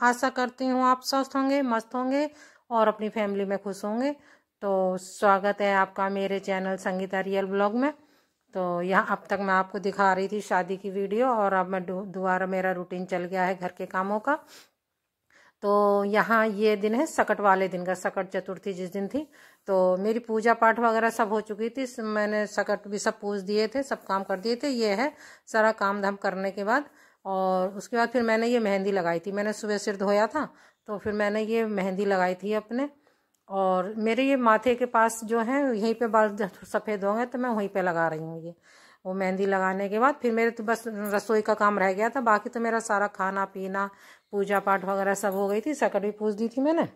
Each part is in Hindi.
आशा करती हूँ आप स्वस्थ होंगे, मस्त होंगे और अपनी फैमिली में खुश होंगे। तो स्वागत है आपका मेरे चैनल संगीता रियल ब्लॉग में। तो यहाँ अब तक मैं आपको दिखा रही थी शादी की वीडियो, और अब मैं दोबारा मेरा रूटीन चल गया है घर के कामों का। तो यहाँ ये दिन है सकट वाले दिन का, सकट चतुर्थी जिस दिन थी। तो मेरी पूजा पाठ वगैरह सब हो चुकी थी, मैंने सकट भी सब पूज दिए थे, सब काम कर दिए थे। ये है सारा काम धाम करने के बाद, और उसके बाद फिर मैंने ये मेहंदी लगाई थी। मैंने सुबह सिर धोया था तो फिर मैंने ये मेहंदी लगाई थी अपने, और मेरे ये माथे के पास जो है यहीं पे बाल सफ़ेद हो गए तो मैं वहीं पे लगा रही हूँ। ये वो मेहंदी लगाने के बाद फिर मेरे तो बस रसोई का काम रह गया था, बाकी तो मेरा सारा खाना पीना पूजा पाठ वगैरह सब हो गई थी। सकट भी पूज दी थी मैंने।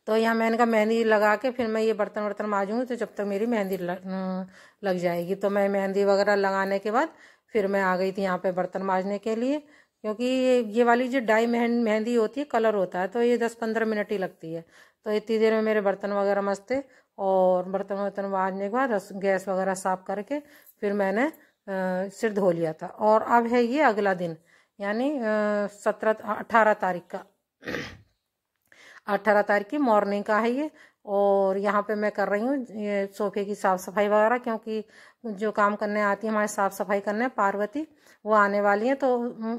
तो यहाँ मैंने कहा मेहंदी लगा के फिर मैं ये बर्तन वर्तन माजूंगी, तो जब तक मेरी मेहंदी लग जाएगी। तो मैं मेहंदी वगैरह लगाने के बाद फिर मैं आ गई थी यहाँ पे बर्तन माजने के लिए, क्योंकि ये वाली जो डाई मेहंदी होती है, कलर होता है, तो ये 10-15 मिनट ही लगती है। तो इतनी देर में मेरे बर्तन वगैरह मसते, और बर्तन वर्तन माजने के बाद गैस वगैरह साफ करके फिर मैंने सिर धो लिया था। और अब है ये अगला दिन, यानी 18 तारीख का 18 तारीख की मॉर्निंग का है ये। और यहाँ पे मैं कर रही हूँ ये सोफे की साफ़ सफाई वगैरह, क्योंकि जो काम करने आती है हमारे साफ़ सफाई करने, पार्वती, वो आने वाली है। तो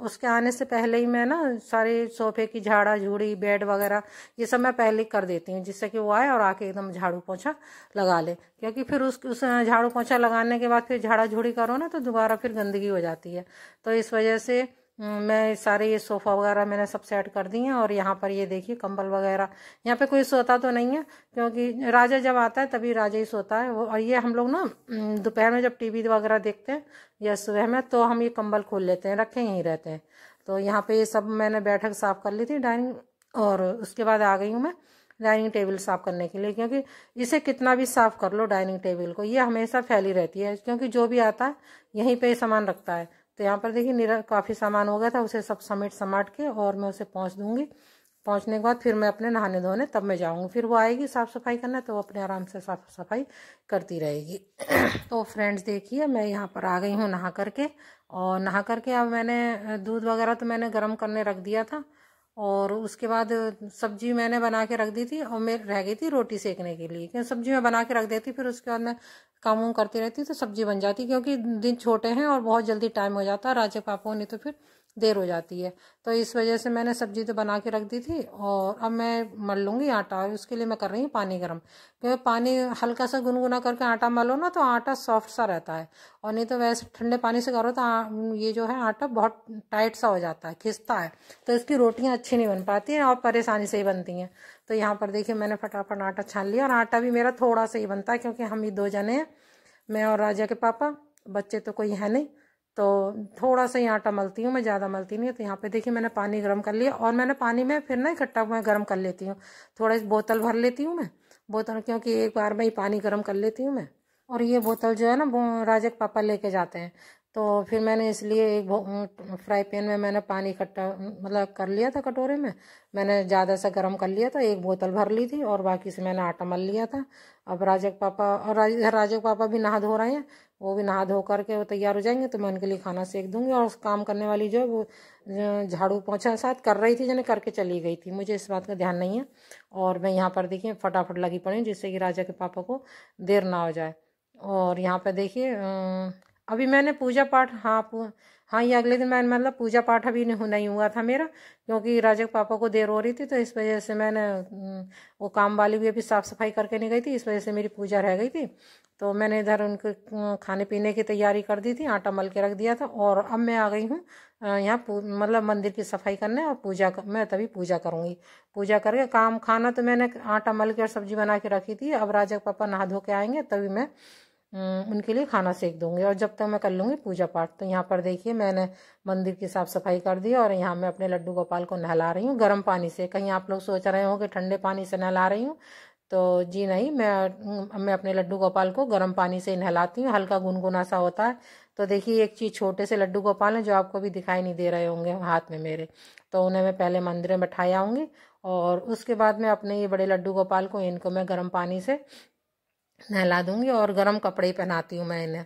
उसके आने से पहले ही मैं ना सारे सोफे की झाड़ा झूड़ी बेड वगैरह ये सब मैं पहले ही कर देती हूँ, जिससे कि वो आए और आके एकदम झाड़ू पोछा लगा ले। क्योंकि फिर उस झाड़ू पोछा लगाने के बाद फिर झाड़ा झूड़ी करो ना तो दोबारा फिर गंदगी हो जाती है। तो इस वजह से मैं सारे ये सोफ़ा वगैरह मैंने सब सेट कर दी हैं। और यहाँ पर ये देखिए कंबल वगैरह, यहाँ पे कोई सोता तो नहीं है, क्योंकि राजा जब आता है तभी राजा ही सोता है वो। और ये हम लोग ना दोपहर में जब टीवी वगैरह देखते हैं या सुबह में, तो हम ये कंबल खोल लेते हैं, रखे यहीं रहते हैं। तो यहाँ पे ये सब मैंने बैठक साफ़ कर ली थी डाइनिंग, और उसके बाद आ गई हूँ मैं डाइनिंग टेबल साफ़ करने के लिए। क्योंकि इसे कितना भी साफ़ कर लो डाइनिंग टेबल को, ये हमेशा फैली रहती है, क्योंकि जो भी आता है यहीं पे सामान रखता है। तो यहाँ पर देखिए काफ़ी सामान हो गया था, उसे सब समाट के और मैं उसे पहुँच दूँगी। पहुँचने के बाद फिर मैं अपने नहाने धोने तब मैं जाऊँगी, फिर वो आएगी साफ़ सफाई करना, तो वो अपने आराम से साफ़ सफाई करती रहेगी। तो फ्रेंड्स देखिए मैं यहाँ पर आ गई हूँ नहा करके, और नहा करके अब मैंने दूध वगैरह तो मैंने गर्म करने रख दिया था, और उसके बाद सब्जी मैंने बना के रख दी थी, और मैं रह गई थी रोटी सेकने के लिए, क्योंकि सब्जी मैं बना के रख देती, फिर उसके बाद मैं काम वाम करती रहती तो सब्जी बन जाती। क्योंकि दिन छोटे हैं और बहुत जल्दी टाइम हो जाता है, राजा पापा नहीं तो फिर देर हो जाती है। तो इस वजह से मैंने सब्जी तो बना के रख दी थी, और अब मैं मल लूँगी आटा। उसके लिए मैं कर रही हूँ पानी गर्म, क्योंकि पानी हल्का सा गुनगुना करके आटा मलो ना तो आटा सॉफ्ट सा रहता है, और नहीं तो वैसे ठंडे पानी से करो तो ये जो है आटा बहुत टाइट सा हो जाता है, खिंचता है, तो इसकी रोटियाँ अच्छी नहीं बन पाती हैं और परेशानी से ही बनती हैं। तो यहाँ पर देखिए मैंने फटाफट आटा छान लिया, और आटा भी मेरा थोड़ा सा ही बनता है, क्योंकि हम ही 2 जने हैं, मैं और राजा के पापा, बच्चे तो कोई है नहीं। तो थोड़ा सा ही आटा मलती हूँ मैं, ज़्यादा मलती नहीं है। तो यहाँ पे देखिए मैंने पानी गर्म कर लिया, और मैंने पानी में फिर ना इकट्ठा मैं गर्म कर लेती हूँ, थोड़ा बोतल भर लेती हूँ मैं बोतल, क्योंकि एक बार में ही पानी गर्म कर लेती हूँ मैं। और ये बोतल जो है ना वो राजा के पापा लेके जाते हैं, तो फिर मैंने इसलिए एक फ्राई पैन में मैंने पानी इकट्ठा मतलब कर लिया था, कटोरे में मैंने ज़्यादा सा गर्म कर लिया था, एक बोतल भर ली थी, और बाकी से मैंने आटा मल लिया था। अब राजा के पापा और राजा के पापा भी नहा धो रहे हैं, वो भी नहा धो करके वो तैयार हो जाएंगे, तो मैं उनके लिए खाना सेक दूंगी। और उस काम करने वाली जो है वो झाड़ू पोछा साथ कर रही थी, जिन्हें करके चली गई थी, मुझे इस बात का ध्यान नहीं है। और मैं यहाँ पर देखिए फटाफट लगी पड़ी हूँ, जिससे कि राजा के पापा को देर ना हो जाए। और यहाँ पर देखिए अभी मैंने पूजा पाठ, हाँ ये अगले दिन मैंने मतलब पूजा पाठ अभी नहीं हुआ था मेरा, क्योंकि राजा के पापा को देर हो रही थी, तो इस वजह से मैंने वो काम वाली भी अभी साफ़ सफाई करके नहीं गई थी, इस वजह से मेरी पूजा रह गई थी। तो मैंने इधर उनके खाने पीने की तैयारी कर दी थी, आटा मल के रख दिया था, और अब मैं आ गई हूँ यहाँ मतलब मंदिर की सफाई करने, और मैं तभी पूजा करूँगी। पूजा करके खाना तो मैंने आटा मल के और सब्जी बना के रखी थी, अब राजा के पापा नहा धो के आएंगे तभी मैं उनके लिए खाना सेक दूंगी, और जब तक मैं कर लूँगी पूजा पाठ। तो यहाँ पर देखिए मैंने मंदिर की साफ़ सफाई कर दी, और यहाँ मैं अपने लड्डू गोपाल को नहला रही हूँ गर्म पानी से। कहीं आप लोग सोच रहे हो कि ठंडे पानी से नहला रही हूँ, तो जी नहीं, मैं अपने लड्डू गोपाल को गर्म पानी से ही नहलाती हूँ, हल्का गुनगुना सा होता है। तो देखिए एक चीज़, छोटे से लड्डू गोपाल हैं जो आपको भी दिखाई नहीं दे रहे होंगे हाथ में मेरे, तो उन्हें मैं पहले मंदिर में बैठाई आऊँगी, और उसके बाद मैं अपने ये बड़े लड्डू गोपाल को इनको मैं गर्म पानी से नहला दूंगी, और गर्म कपड़े ही पहनाती हूँ मैं इन्हें।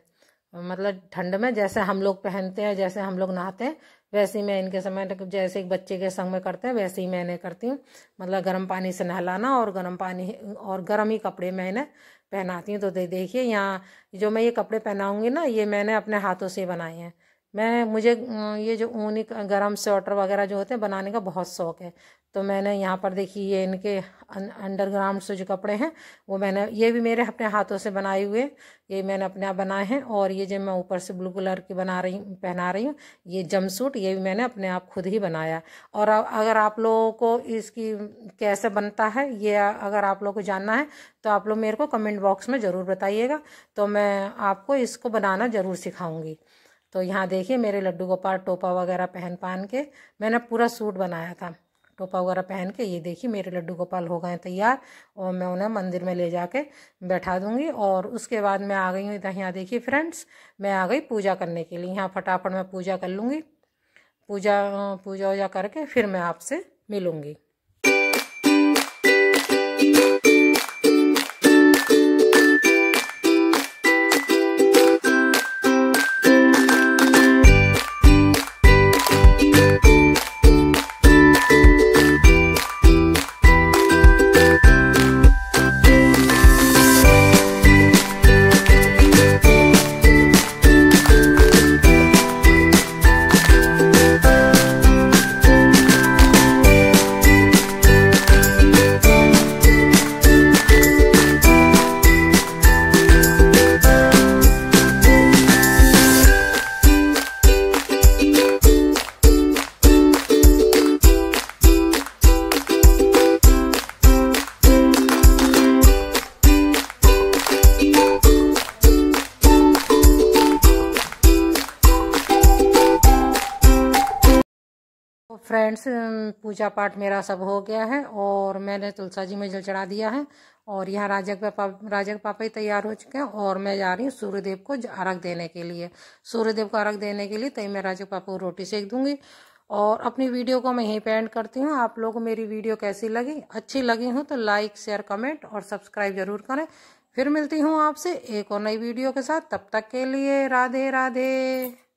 मतलब ठंड में जैसे हम लोग पहनते हैं, जैसे हम लोग नहाते हैं, वैसे ही मैं इनके समय जैसे एक बच्चे के संग में करते हैं वैसे ही मैं इन्हें करती हूँ। मतलब गर्म पानी से नहलाना और गर्म पानी और गर्म ही कपड़े मैं इन्हें पहनाती हूँ। तो देखिए यहाँ जो मैं ये कपड़े पहनाऊँगी ना, ये मैंने अपने हाथों से बनाए हैं। मुझे ये जो ऊनी गर्म स्वेटर वगैरह जो होते हैं बनाने का बहुत शौक है। तो मैंने यहाँ पर देखिए ये इनके अंडरग्राउंड से जो कपड़े हैं वो ये भी मेरे अपने हाथों से बनाए हुए, ये मैंने अपने आप बनाए हैं। और ये जो मैं ऊपर से ब्लू कलर की पहना रही हूँ, ये जंपसूट, ये भी मैंने अपने आप खुद ही बनाया। और अगर आप लोगों को इसकी कैसे बनता है ये अगर आप लोगों को जानना है तो आप लोग मेरे को कमेंट बॉक्स में ज़रूर बताइएगा, तो मैं आपको इसको बनाना ज़रूर सिखाऊंगी। तो यहाँ देखिए मेरे लड्डू गोपाल टोपा वगैरह पहन के मैंने पूरा सूट बनाया था। टोपा वगैरह पहन के ये देखिए मेरे लड्डू गोपाल हो गए तैयार, और मैं उन्हें मंदिर में ले जाके बैठा दूंगी। और उसके बाद मैं आ गई हूँ इधर, यहाँ देखिए फ्रेंड्स, मैं आ गई पूजा करने के लिए। यहाँ फटाफट मैं पूजा कर लूँगी, पूजा वूजा करके फिर मैं आपसे मिलूँगी। फ्रेंड्स पूजा पाठ मेरा सब हो गया है और मैंने तुलसा जी में जल चढ़ा दिया है। और यहाँ राजक पापा ही तैयार हो चुके हैं और मैं जा रही हूँ सूर्यदेव को अर्घ देने के लिए। सूर्यदेव को अर्घ देने के लिए तभी मैं राजक पापा को रोटी सेक दूंगी। और अपनी वीडियो को मैं यहीं पे एंड करती हूँ। आप लोगों को मेरी वीडियो कैसी लगी, अच्छी लगी हो तो लाइक शेयर कमेंट और सब्सक्राइब जरूर करें। फिर मिलती हूँ आपसे एक और नई वीडियो के साथ, तब तक के लिए राधे राधे।